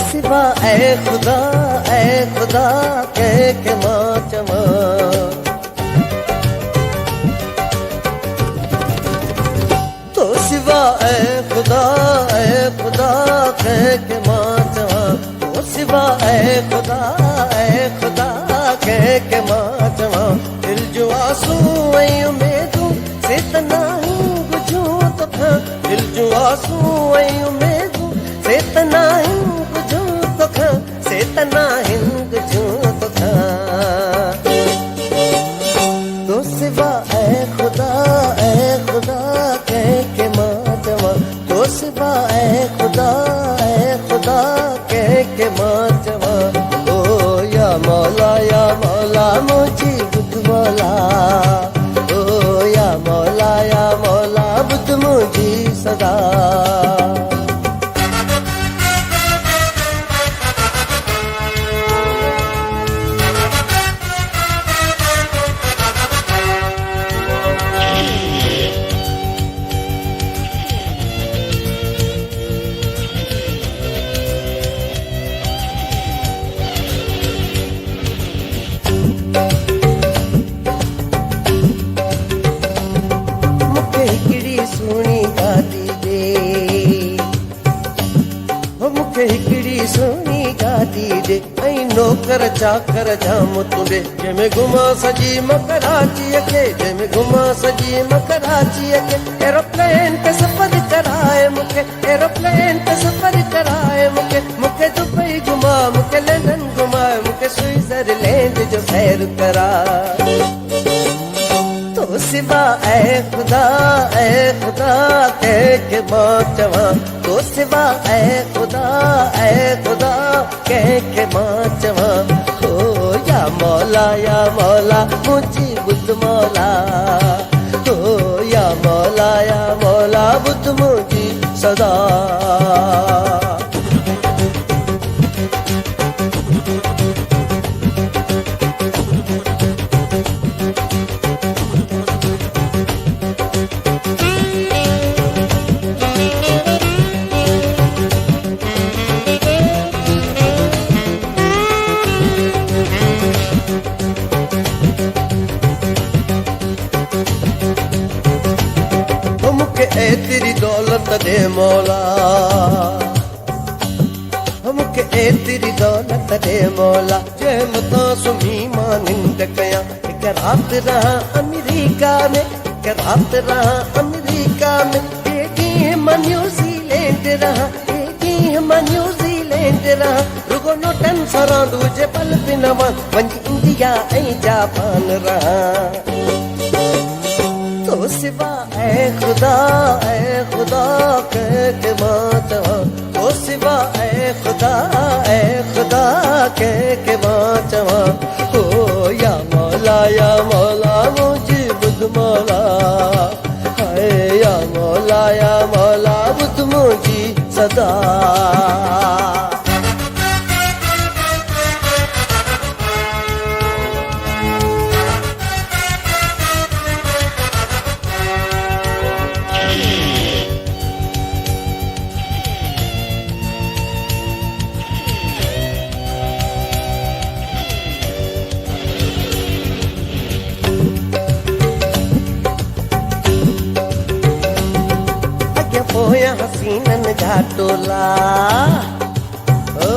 सिवा ऐ खुदा कह के मां चवा। तो सिवा ऐ खुदा कह के मां चवा। तो सिवा ऐ खुदा कह के मां चवा। दिल जो आंसू ऐं उमेदूं से त नाहीं बुझूं तोखां। दिल जो आंसू ऐं उमेदूं से त नाहीं से तना हिंद जो तो था। तो सिवा ऐ खुदा कह के मां चवा। तो सिवा ऐ खुदा कह के मां चवा। ओ या मौला मुझी बुध मौला। ओ या मौला बुध मुझी सदा। सुनी गाती दे मूंखे हिकिड़ी सुनी गाती दे। ऐं नौकर चाकर जाम तुंडे जंहिंमें घुमा सॼी कराचीअ खे। जंहिंमें घुमा सॼी कराचीअ खे। एरोप्लेन ते सफ़र कराए मूंखे। एरोप्लेन ते सफ़र कराए मूंखे। मूंखे दुबई घुमा मूंखे लंडन घुमाए। मूंखे स्विट्जरलैंड जो सैर कराए। तो सिवा ऐ खुदा कह के मां चवा। तो सिवा ऐ खुदा कह के मां चवा। ओ या मौला मुझी बुध मौला। ओ या मौला बुध मुझी सदा। ए तेरी दौलत दे मौला। मूंखे ए तेरी दौलत दे मौला। जंहिं मथां सुम्ही मां निंड कयां। हिकु राति रहां अमेरिका में। हिकु राति रहां अमेरिका में। टे ॾींहं मां न्यूज़ीलैंड रहां। टे ॾींहं मां न्यूज़ीलैंड रहां। रुगो नोटनि सां रांदि हुजे पल बि न वञी इंडिया ऐं जापान रहां। तो सिवा ऐ खुदा कह के मां चवा। तो सिवा ऐ खुदा कह के मां चवा। ओ या मौला मुझी बुध मौला। हाय या मौला बुध मुझी सदा। पोया हसीनन जा टोला। ओ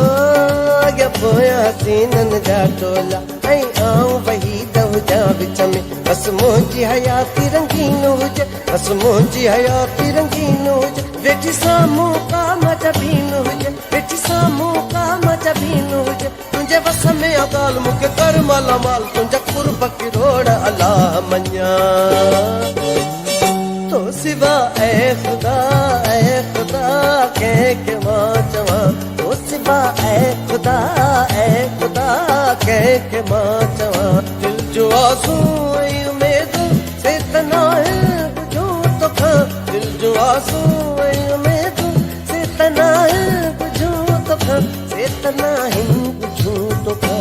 अॻियां पोया हसीनन जा टोला। ऐं आऊं वहीद हुजां विच में। बस मुंहिंजी हयाती रंगीन हुजे। बस मुंहिंजी हयाती रंगीन हुजे। वेठी साम्हूं का मजबीन हुजे। वेठी साम्हूं का मजबीन हुजे। तुंहिंजे वस में अदाल मूंखे कर मालामाल। तुंहिंजा कुर्ब किरोड़ अलाह मञा। तो सिवा ऐ खुदा कह के मां चवा। तो सिवा ऐ खुदा कह के मां चवा। दिल जो आंसू आसूं ऐं उमेदूं से तनाहिं बुझूं तोखां से तनाहिं बुझूं तोखां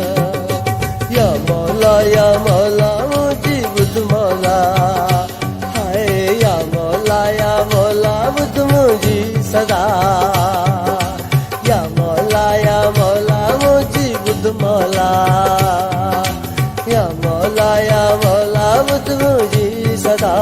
या मौला मुंहिंजी ॿुध मौला हाय या मौला ॿुध मुंहिंजी सदा या मौला मुंहिंजी ॿुध मौला या मौला ॿुध मुंहिंजी सदा